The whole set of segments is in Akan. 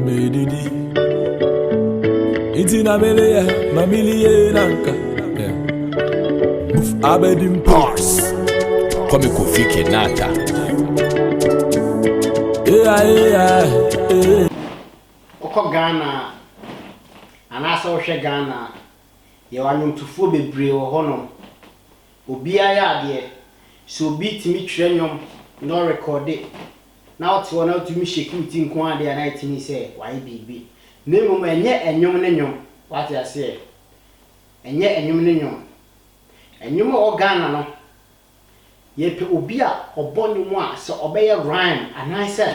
medidi. Itina mele mamilie nanka. Move abedim pars. Come Kofi Kenata. Oko Ghana anasa wo hwe Ghana ye wanwontufuo bebree wo hono obia ya ade so obi timi twere nwom no record na ote wona otumi shekuti nko ade na itimi se wai bibi na mmom enye enwom ne nwom wate ase enye enwom ne nwom enwom o Ghana no ye pe obi a obonu mu a se obeye rhyme anase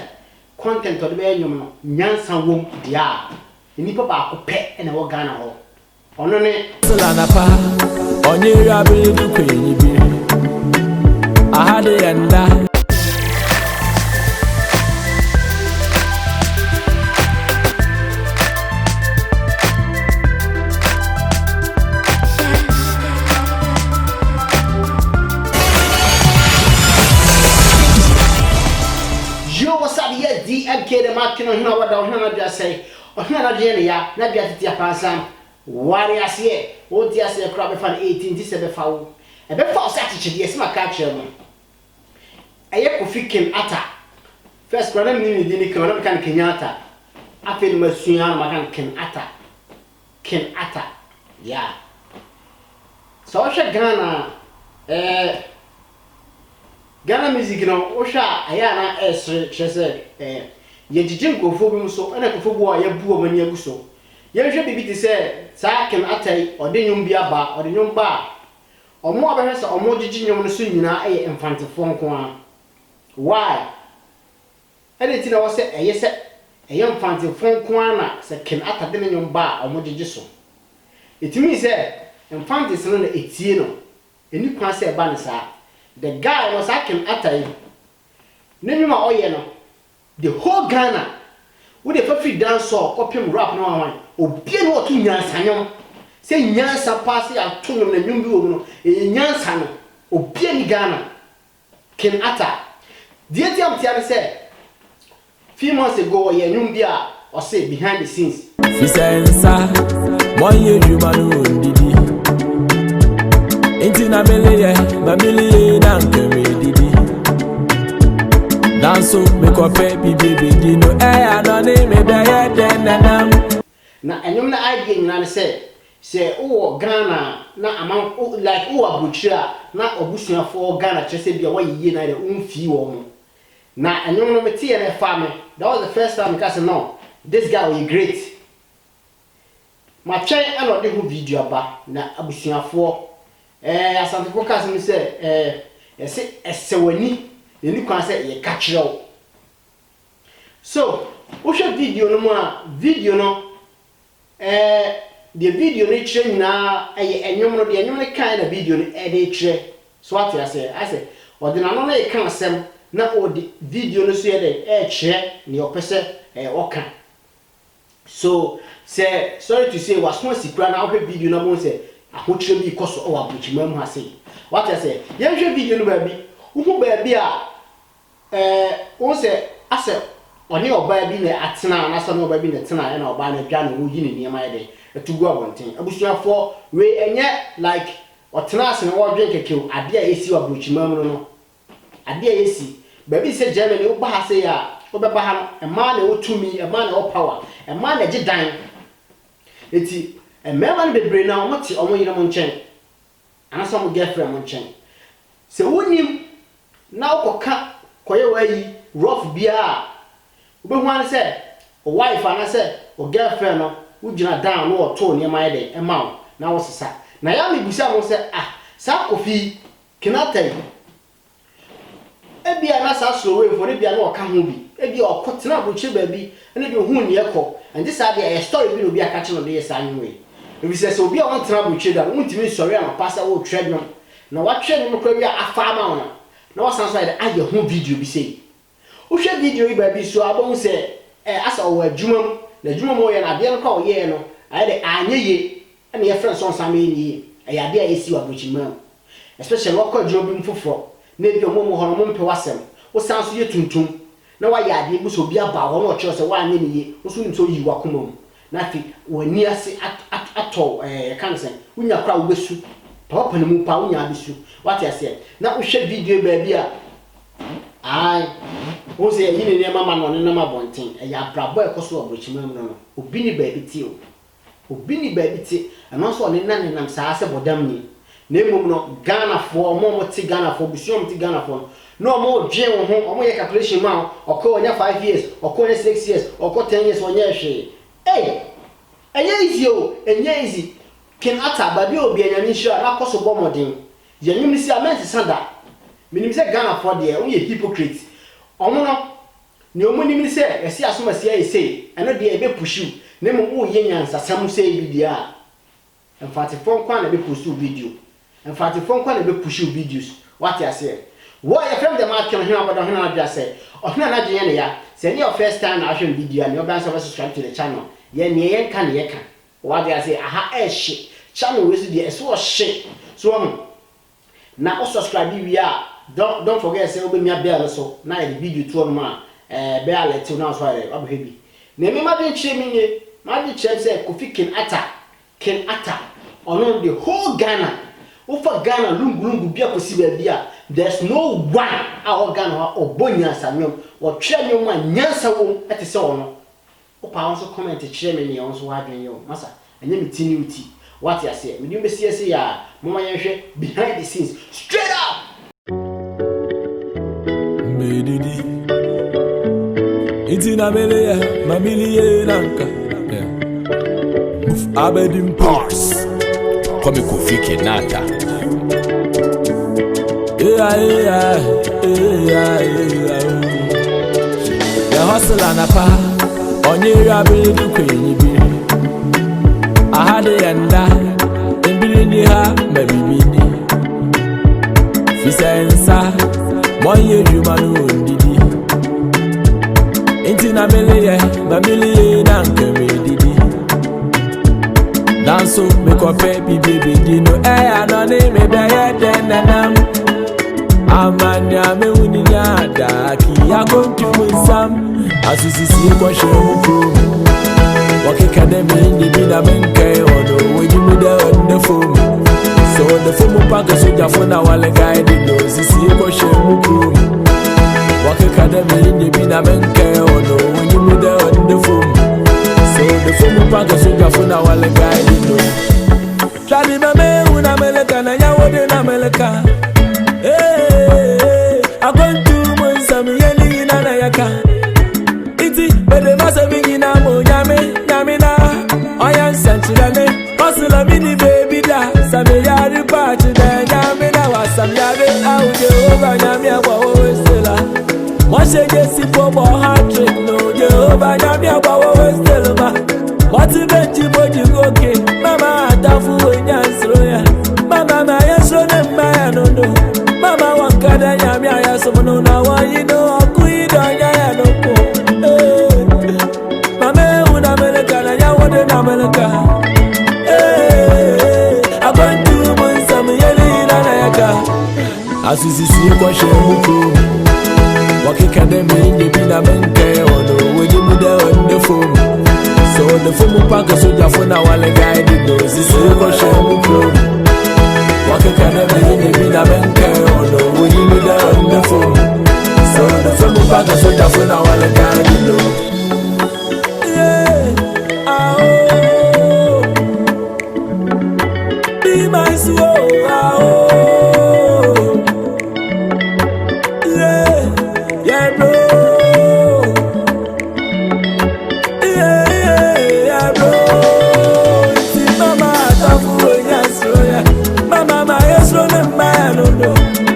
content o de be enwom no nyansa wom dia nipa ba ko pe na wo Ghana ho ono ne Solana pa onye ya be du kwenyi bi ahade yanda yo what's up here DMK the market on here wada on here just say on here na je ya na bia tete apansam wari ase o di ase kra be fan 18 ti se be fa wo e be fa o sa chichi de sima ka kire mo eye Kofi Kenata first kra na mi ni kan na kan Kenyatta afel masuya ma kan Kenata yeah so she Ghana Ghana music no o sha aya na esre chese ye jijin Kofo bi so na Kofo bo ya bu o mani aguso ye hwe bibi ti se sa Kenata ode nyum bi aba ode nyum ba omo abehwe se omo jiji nyum no so nyina aye infantefo nko a why ene ti na wo se eye infantefo nko a na se Kenata de nyum ba omo jiji so etimi se infantes no na etie no eni kwa se ba ne sa the guy was Kenata nyuma oye no the whole Ghana with the fafi dance or kopim rap no wan obi no otu nyansa nyom se nyansa pass ya tonum na nyum bi wo no nyansa no obi ni Ghana Kenata die tiam tia say few months ago ye nyum bi a o say behind the scenes fisensa moye jumanu ndidi intina mele mamilie nanka medidi danso me kofe bibi dino anone me beye denanam na enyom na idea nyina say o Ghana na amam like o abuchira na obusuafo Ghana chese bia wayiye na de umfi wo mo na enyom no metie na fa me that was the first time because no this guy was great ma twen ana de ho video aba na abusuafo asante ko kase mi say esewani eni kwa say ye ka kire so o hwe video no mu a video no the video no kire na enyom no de enyom no kan na video no de kire so what I say ordinary no e kan asem na o de video no so ye de kire ne opese o kan so say sorry to say was no sikra na o video no mo say ahotire bi koso o abuchima mu ase what I say ye hwe video no ba bi uhu ba bi a o say ase oni oba bi na atena na so no oba bi na tena na oba na dwa na wo yi ne niam ayede etugu abonten abusuafo we enye like otena ase na wo dwen kekew ade a yesi abuchima mu no ade a yesi ba bi se Germany wo ba ha se ya wo be ba ha no e ma na wo tumi e ma na wo power e ma na gidan eti emema no bebre na omo ti omo yire mo nchen anaso mo girlfriend mo nchen se wonim na okoka koye wayi rough bia obehu an se o wife an se o girlfriend no ugina down no oto ne ma yede ema na wo sesa na ya me busa mo se sa Kofi Kenata ebia na sa slow way for ebia na o ka ho bi ebia o kotena aboche ba bi ene de hu ne ekọ and this are the story bi no bi aka che no de sa anwe ebi se obi a won tena aboche da untimi sori an pasa wo trade no na wa trade no kwa bi afa ma wona na wa san so ide aye ho video bi sei o hwe video yi ba bi so abon se asa o adwuma na adwuma mo ye na de no ka o ye no aye de anyeye ene ye friend so san me ni aye de a yesi wa abochima especially wakọ adwuma bi mfoforo na bi omo ho no mo mpe wasem wo san so ye tuntum na wa ya ade bu so bi aba wo no che se wa anye ne ye so nim so yi wa koma mu na fi wani ase ato kan sen unya kra wo besu papa ne mu pa unya besu what you say na wo hwe video ba bia ai wo se yi ne mama no ne na mabonten ya brabo e koso obrochima mu no obi ni ba bi ti o obi ni ba bi ti ano so ne na ne nam saa se bodam ni na emom no Ghana fo mo ti Ghana fo busuom ti Ghana fo no mo dwen wo ho o mo ye calculation ma o ko onya 5 years o ko onya 6 years o ko 10 years onya hwe enye easy o enye easy ken ata ba bi obi anyame hira na koso bomodin yenyum si amenti sanda minim se Ghana fo de o ye hypocrite omo no ne omo nim se esi asoma si ayi sei eno de e be pushu ne mo wo ye nyansa sam sei bi dia enfati fon kwa na be post video enfati fon kwa na be push videos what you say what your friend the mark can hear about him na say ohna na gye ne ya say your first time na ahwe video na oban subscribe to the channel ye ne ye kan ye kan what you say aha she channel we see so she so na o subscribe we are don't forget say obe mia bell so na the video to on ma be alert na so are obo na me ma den chire mi nye ma di chire say Kofi Ken Atta on the whole Ghana over Ghana lungu bia kosi ba bia there's no one our Ghana obonya samyom o twa nyom anyansa wo ete se wono o pa won so comment kire me ne won so wadwen yo masa enye me tini uti what you say me be see ya mo yen hwe behind the scenes straight up medidi itina mele mamiliye nanka Abedim Parks Come Kofi Kenata The hustle and a pa On your ability queen be I had a yanda In Billy ha maybe mini Fisensa 1 year human didi Intina mele mamiliye nanka medidi Danso me ko baby dino anone me be den nanam amanya me uninya da ki akontu sam asisisi ko shemu ko wakeka de me ndi bi na menkai odo weji me de on the phone so the phone pack so jafo na wale guide no sisi ko shemu ko wakeka de me ndi bi na menkai odo weji me de on the phone so the phone pack so jafo na wale guide no Shadi mame una meleka na yawode na meleka akontu mo nsam yeli na yaka iti bede masabi na mo nyame na oyan sanchirane osula mini baby da same yari party da nyame na wasam yare aude over nyame agwa westela mo shege si bobo hat no je over nyame agwa westela ma motivate boji goke mama atafu wenyansroya mama ma yeso ne maya no mama wankada nyame ayasomo na wayino akuido nyaya no ko mama una meleka na yawode na meleka abantu monsam yeli na yaka asisisi ko shemuko wakeka de me ndebi na menke ono weji mude on the phone so the phone pack so jafo na wale guide no sisi ko shemuko wakeka de me ndebi na menke ono weji mude on the phone so the phone pack so jafo na wale guide no be my soul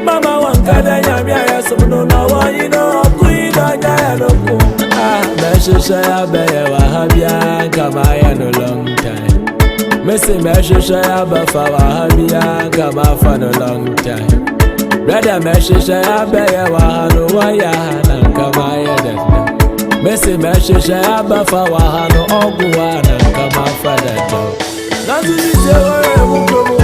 Mama wankada nyame ayasomo na wayino akuida nyaya loko meshisha ya beye wahabia kama ya no long time Messi meshisha ya bafa wahabia kama fa no long time Brother meshisha ya beye wahano waya na kama ya dada Messi meshisha ya bafa wahano ogwa na kama fa dada Nazi se wore mukomo